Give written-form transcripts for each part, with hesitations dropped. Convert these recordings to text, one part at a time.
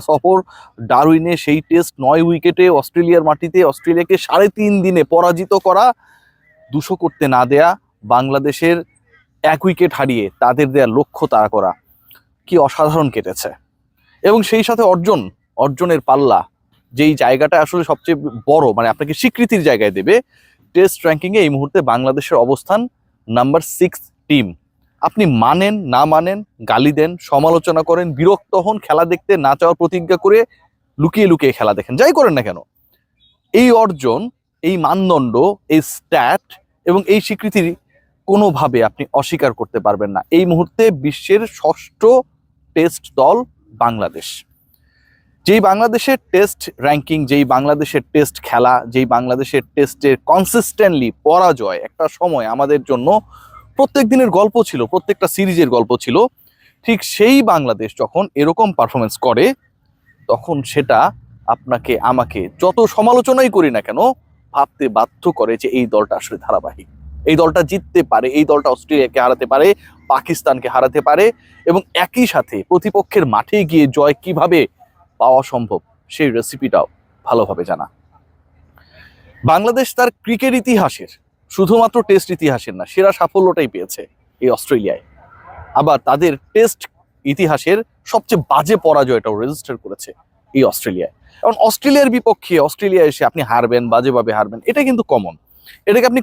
সফর ডারউইনে সেই টেস্ট 9 উইকেটে অস্ট্রেলিয়ার মাটিতে অস্ট্রেলিয়াকে 3.5 দিনে পরাজিত করা, 200 করতে না দেয়া, বাংলাদেশের 1 উইকেট হারিয়ে তাদের দেয়া লক্ষ্য তাড়া করা, কি অসাধারণ কেটেছে। এবং সেই সাথে অর্জনের পাল্লা, যেই জায়গাটা আসলে সবচেয়ে বড়, মানে আপনাকে স্বীকৃতির জায়গায় দেবে, টেস্ট র্যাঙ্কিংয়ে এই মুহূর্তে বাংলাদেশের অবস্থান নাম্বার 6 টিম। আপনি মানেন না মানেন, গালি দেন, সমালোচনা করেন, বিরক্ত হন, খেলা দেখতে না চাওয়ার প্রতিজ্ঞা করে লুকিয়ে লুকিয়ে খেলা দেখেন, যাই করেন না কেন, এই অর্জন, এই মানদণ্ড, এই স্ট্যাট এবং এই স্বীকৃতির কোনোভাবে আপনি অস্বীকার করতে পারবেন না। এই মুহূর্তে বিশ্বের 6ষ্ঠ টেস্ট দল বাংলাদেশ। যেই বাংলাদেশের টেস্ট র্যাঙ্কিং, যেই বাংলাদেশের টেস্ট খেলা, যেই বাংলাদেশের টেস্টের কনসিস্টেন্টলি পরাজয় একটা সময় আমাদের জন্য প্রত্যেক দিনের গল্প ছিল, প্রত্যেকটা সিরিজের গল্প ছিল, ঠিক সেই বাংলাদেশ যখন এরকম পারফরমেন্স করে, তখন সেটা আপনাকে আমাকে যত সমালোচনাই করি না কেন ভাবতে বাধ্য করে যে এই দলটা আসলে ধারাবাহিক, এই দলটা জিততে পারে, এই দলটা অস্ট্রেলিয়াকে হারাতে পারে, পাকিস্তানকে হারাতে পারে, এবং একই সাথে প্রতিপক্ষের মাঠে গিয়ে জয় কিভাবে পাওয়া সম্ভব সেই রেসিপিটাও ভালোভাবে জানা। বাংলাদেশ তার ক্রিকেট ইতিহাসের, শুধুমাত্র টেস্ট ইতিহাসের না, সেরা সাফল্যটাই পেয়েছে এই অস্ট্রেলিয়ায়। আবার তাদের টেস্ট ইতিহাসের সবচেয়ে বাজে পরাজয়টাও রেজিস্টার করেছে এই অস্ট্রেলিয়ায়। কারণ অস্ট্রেলিয়ার বিপক্ষে অস্ট্রেলিয়া এসে আপনি হারবেন, বাজেভাবে হারবেন, এটা কিন্তু কমন। এটাকে আপনি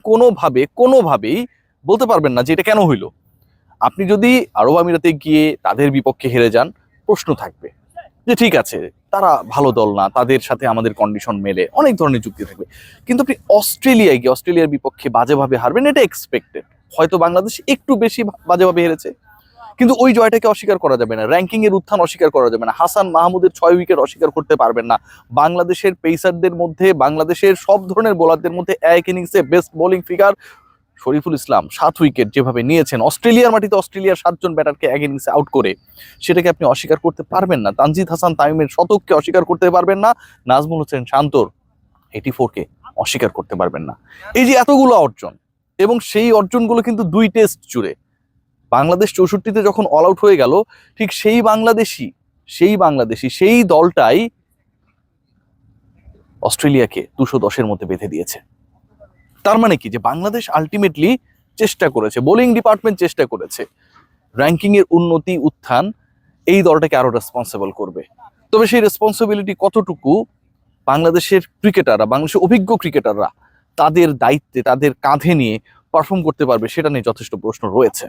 কোনোভাবেই বলতে পারবেন না যে এটা কেন হইল। আপনি যদি আরব আমিরাতে গিয়ে তাদের বিপক্ষে হেরে যান, প্রশ্ন থাকবে যে ঠিক আছে, তারা ভালো দল না, তাদের সাথে আমাদের কন্ডিশন মেলে, অনেক ধরনের যুক্তি থাকবে। কিন্তু আপনি অস্ট্রেলিয়ায় গিয়ে অস্ট্রেলিয়ার বিপক্ষে বাজেভাবে হারবেন, এটা এক্সপেক্টেড। হয়তো বাংলাদেশ একটু বেশি বাজেভাবে হেরেছে, কিন্তু ওই জয়টাকে অস্বীকার করা যাবে না, র্যাঙ্কিং এর উত্থান অস্বীকার করা যাবে না, হাসান মাহমুদের 6 উইকেট অস্বীকার করতে পারবেন না, বাংলাদেশের পেসারদের মধ্যে, বাংলাদেশের সব ধরনের বোলারদের মধ্যে এক ইনিংসে best bowling figure Shariful Islam 7 wicket যেভাবে নিয়েছেন অস্ট্রেলিয়ার মাটিতে, অস্ট্রেলিয়ার 7 জন ব্যাটারকে এক ইনিংসে আউট করে, সেটাকে আপনি অস্বীকার করতে পারবেন না। তানজিদ হাসান তামিমের শতককে অস্বীকার করতে পারবেন না, নাজমুল হোসেন শান্তর 84কে অস্বীকার করতে পারবেন না। এই যে এতগুলো অর্জন, এবং সেই অর্জনগুলো কিন্তু 2 টেস্ট জুড়ে। বাংলাদেশ 64তে যখন অল আউট হয়ে গেল, ঠিক সেই বাংলাদেশি সেই দলটাই অস্ট্রেলিয়াকে 210-এর মধ্যে বেঁধে দিয়েছে। তার মানে কি, যে বাংলাদেশ আলটিমেটলি চেষ্টা করেছে, বোলিং ডিপার্টমেন্ট চেষ্টা করেছে, র্যাঙ্কিং এর উন্নতি উত্থান এই দলটাকে আরো রেসপন্সিবল করবে। তবে সেই রেসপন্সিবিলিটি কতটুকু বাংলাদেশের ক্রিকেটাররা, বাংলাদেশের অভিজ্ঞ ক্রিকেটাররা তাদের দায়িত্বে, তাদের কাঁধে নিয়ে পারফর্ম করতে পারবে, সেটা নিয়ে যথেষ্ট প্রশ্ন রয়েছে।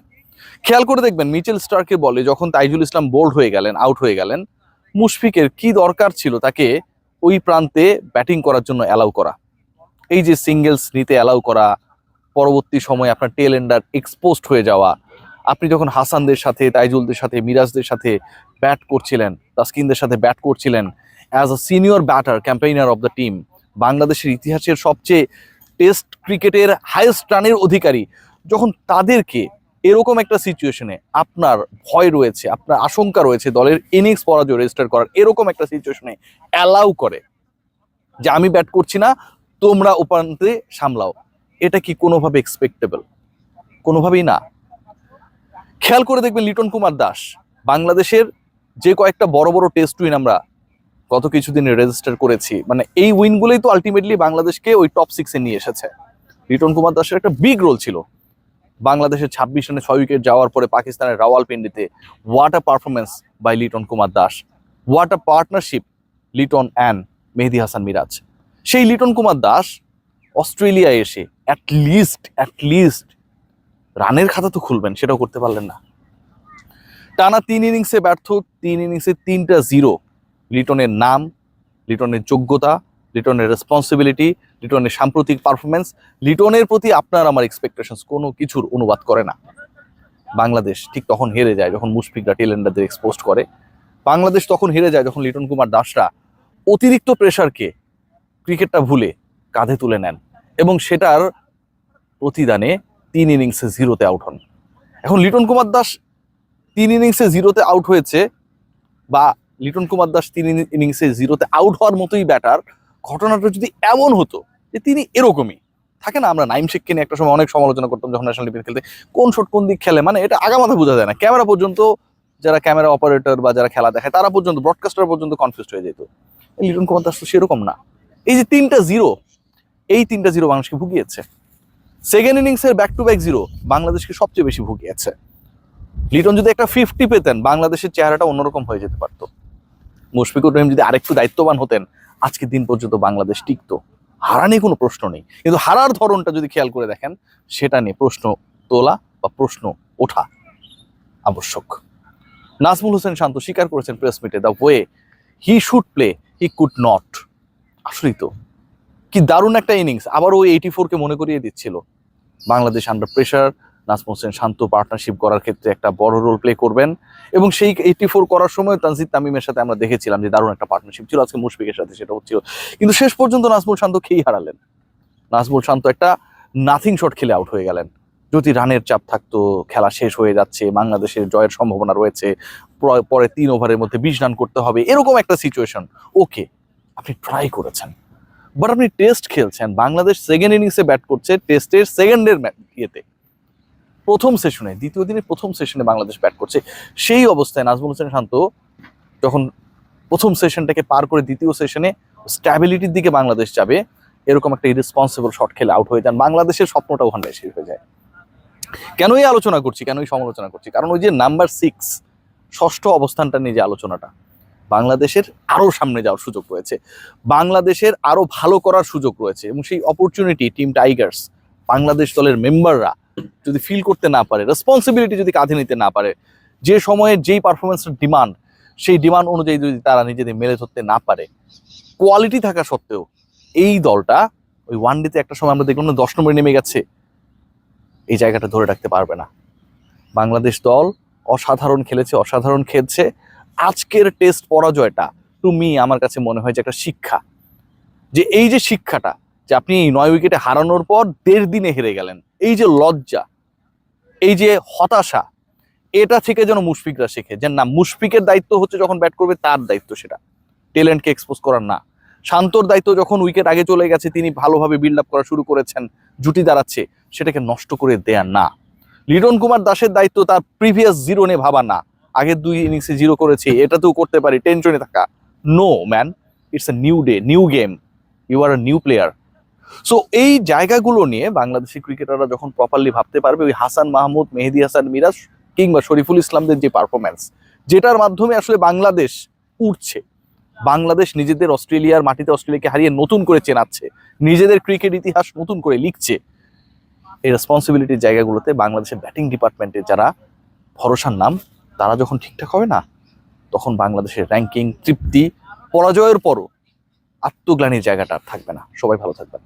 খেয়াল করে দেখবেন, মিচেল স্টার্কের বলে যখন তাইজুল ইসলাম বোল্ড হয়ে গেলেন, আউট হয়ে গেলেন, মুশফিকের কি দরকার ছিল তাকে ওই প্রান্তে ব্যাটিং করার জন্য অ্যালাউ করা, এই যে সিঙ্গেলস নিতে অ্যালাউ করা, পরবর্তী সময়ে আপনার টেল এন্ডার এক্সপোজড হয়ে যাওয়া। আপনি যখন হাসানদের সাথে, তাইজুলদের সাথে, মিরাজদের সাথে ব্যাট করছিলেন, তাসকিনদের সাথে ব্যাট করছিলেন, as a senior batter, campaigner of the team, বাংলাদেশের ইতিহাসের সবচেয়ে টেস্ট ক্রিকেটের হাইয়েস্ট রানের অধিকারী, যখন তাদেরকে এরকম একটা সিচুয়েশনে আপনার ভয় রয়েছে, আপনার আশঙ্কা রয়েছে দলের ইনিংস পরাজয় রেজিস্টার করার, এরকম একটা সিচুয়েশনে অ্যালাউ করে যে আমি ব্যাট করছি না, তোমরা উপান্তে সামলাও, এটা কি কোনোভাবে এক্সপেক্টেবল? কোনোভাবেই না। খেয়াল করে দেখবেন, লিটন কুমার দাস, বাংলাদেশের যে কয়েকটা বড় বড় টেস্ট উইন আমরা গত কিছুদিনে রেজিস্টার করেছি, মানে এই উইনগুলোই তো আলটিমেটলি বাংলাদেশকে ওই টপ 6-এ নিয়ে এসেছে। লিটন কুমার দাসের একটা বিগ রোল ছিল বাংলাদেশের 26 রানে 6 উইকেট যাওয়ার পরে পাকিস্তানের রাওয়ালপিন্ডিতে। What a performance by Liton Kumar Das, what a partnership Liton and Mehedi Hasan Miraz. সেই লিটন কুমার দাস অস্ট্রেলিয়ায় এসে অ্যাটলিস্ট রানের খাতা তো খুলবেন, সেটাও করতে পারলেন না। টানা 3 ইনিংসে ব্যর্থ, 3 ইনিংসে 3টা 0। লিটনের নাম, লিটনের যোগ্যতা, লিটনের রেসপন্সিবিলিটি, লিটনের সাম্প্রতিক পারফরমেন্স, লিটনের প্রতি আপনার আমার এক্সপেকটেশনস কোনো কিছুর অনুবাদ করে না। বাংলাদেশ ঠিক তখন হেরে যায় যখন মুশফিকরা টেল এন্ডারদের এক্সপোজ করে। বাংলাদেশ তখন হেরে যায় যখন লিটন কুমার দাসরা অতিরিক্ত প্রেসারকে ক্রিকেটটা ভুলে কাঁধে তুলে নেন, এবং সেটার প্রতিদানে 3 ইনিংসে 0-তে আউট হন। এখন লিটন কুমার দাস 3 ইনিংসে 0-তে আউট হয়েছে, বা লিটন কুমার দাস 3 ইনিংসে 0-তে আউট হওয়ার মতোই ব্যাটার, ঘটনাটা যদি এমন হতো যে তিনি এরকমই থাকে না, আমরা নাইম শেখকে নিয়ে একটা সময় অনেক সমালোচনা করতাম যখন ন্যাশনাল টিমে খেলতে, কোন শট কোন দিক খেলে, মানে এটা আগামাথা বোঝা যায় না, ক্যামেরা পর্যন্ত যারা ক্যামেরা অপারেটর বা যারা খেলা দেখায় তারা পর্যন্ত, ব্রডকাস্টার পর্যন্ত কনফিউজ হয়ে যেত। লিটন কুমার দাস তো সেরকম না। এই যে 3টা জিরো, এই 3টা জিরো বাংলাদেশকে ভুগিয়েছে। সেকেন্ড ইনিংসের ব্যাক টু ব্যাক জিরো বাংলাদেশকে সবচেয়ে বেশি ভুগিয়েছে। লিটন যদি একটা 50 পেতেন, বাংলাদেশের চেহারাটা অন্যরকম হয়ে যেতে পারতো। মুশফিকুর রহিম যদি আরেকটু দায়িত্ববান হতেন, আজকের দিন পর্যন্ত বাংলাদেশ টিকতো। হারা নিয়ে কোনো প্রশ্ন নেই, কিন্তু হারার ধরনটা যদি খেয়াল করে দেখেন, সেটা নিয়ে প্রশ্ন তোলা বা প্রশ্ন ওঠা আবশ্যক। নাজমুল হোসেন শান্ত স্বীকার করেছেন প্রেস মিটে, the way he should play he could not. আসলেই তো কি দারুণ একটা ইনিংস। আবার ওই 84-কে মনে করিয়ে দিচ্ছিল বাংলাদেশ আন্ডার প্রেশার, নাজমুল হোসেন শান্ত পার্টনারশিপ করার ক্ষেত্রে একটা বড় রোল প্লে করবেন। এবং সেই 84 করার সময় তানজিদ তামিমের সাথে আমরা দেখেছিলাম যে দারুণ একটা পার্টনারশিপ ছিল। আজকে মুশফিকের সাথে সেটা হচ্ছিল, কিন্তু শেষ পর্যন্ত নাজমুল শান্ত খেয়েই হারালেন। নাজমুল শান্ত একটা নাথিং শট খেলে আউট হয়ে গেলেন। যদি রানের চাপ থাকতো, খেলা শেষ হয়ে যাচ্ছে, বাংলাদেশের জয়ের সম্ভাবনা রয়েছে, পরে 3 ওভারের মধ্যে 20 রান করতে হবে, এরকম একটা সিচুয়েশন, ওকে আপনি ট্রাই করেছেন, বাট আপনি টেস্ট খেলছেন। বাংলাদেশ সেকেন্ড ইনিংসে ব্যাট করছে, টেস্টের সেকেন্ডের ইয়েতে, প্রথম সেশনে, দ্বিতীয় দিনের প্রথম সেশনে বাংলাদেশ ব্যাট করছে। সেই অবস্থায় নাজমুল হোসেন শান্ত যখন প্রথম সেশনটাকে পার করে দ্বিতীয় সেশনে স্ট্যাবিলিটির দিকে বাংলাদেশ যাবে, এরকম একটা ইরেসপন্সিবল শট খেলে আউট হয়ে যান, বাংলাদেশের স্বপ্নটা ওখানে শেষ হয়ে যায়। কেনই আলোচনা করছি, কেনই সমালোচনা করছি? কারণ ওই যে নাম্বার 6 ষষ্ঠ অবস্থানটা নিয়ে যে আলোচনাটা, বাংলাদেশের আরো সামনে যাওয়ার সুযোগ রয়েছে, বাংলাদেশের আরো ভালো করার সুযোগ রয়েছে, এবং সেই অপরচুনিটি টিম টাইগার্স, বাংলাদেশ দলের মেম্বাররা যদি ফিল করতে না পারে, রেসপন্সিবিলিটি যদি কাঁধে নিতে না পারে, যে সময়ে যেই পারফরমেন্সের ডিমান্ড, সেই ডিমান্ড অনুযায়ী যদি তারা নিজেদের মেলে ধরতে না পারে, কোয়ালিটি থাকা সত্ত্বেও এই দলটা ওই ওয়ানডেতে একটা সময় আমরা দেখলাম না 10 নম্বরে নেমে গেছে, এই জায়গাটা ধরে রাখতে পারবে না। বাংলাদেশ দল অসাধারণ খেলেছে, অসাধারণ খেলছে। আজকের টেস্ট পরাজয়টা টু মি আমার কাছে মনে হয় যে একটা শিক্ষা, যে এই যে শিক্ষাটা, যে আপনি 9 উইকেটে হারানোর পর 1.5 দিনে হেরে গেলেন, এই যে লজ্জা, এই যে হতাশা, এটা থেকে যেন মুশফিকরা শেখে যে না, মুশফিকের দায়িত্ব হচ্ছে যখন ব্যাট করবে তার দায়িত্ব সেটা, ট্যালেন্টকে এক্সপোজ করার না। শান্তর দায়িত্ব যখন উইকেট আগে চলে গেছে, তিনি ভালোভাবে বিল্ড আপ করা শুরু করেছেন, জুটি দাঁড়াচ্ছে, সেটাকে নষ্ট করে দেয়া না। লিটন কুমার দাসের দায়িত্ব তার প্রিভিয়াস জিরো নিয়ে ভাবা না, আগের 2 ইনিংসে জিরো করেছে, এটাতেও করতে পারি, টেনশনে থাকা। No man, it's a new day, new game, you are a new player. So এই জায়গাগুলো নিয়ে বাংলাদেশি ক্রিকেটাররা যখন প্রপারলি ভাবতে পারবে, ওই হাসান মাহমুদ, মেহেদী হাসান মিরাজ কিংবা শরীফুল ইসলামদের যে পারফরমেন্স, যেটার মাধ্যমে আসলে বাংলাদেশ উঠছে, বাংলাদেশ নিজেদের অস্ট্রেলিয়ার মাটিতে অস্ট্রেলিয়াকে হারিয়ে নতুন করে চেনাচ্ছে, নিজেদের ক্রিকেট ইতিহাস নতুন করে লিখছে, এই রেসপন্সিবিলিটির জায়গাগুলোতে বাংলাদেশের ব্যাটিং ডিপার্টমেন্টে যারা ভরসার নাম, তারা যখন ঠিকঠাক হবে না, তখন বাংলাদেশের র্যাঙ্কিং, তৃপ্তি, পরাজয়ের পরও আত্মগ্লানির জায়গাটা আর থাকবে না। সবাই ভালো থাকবেন।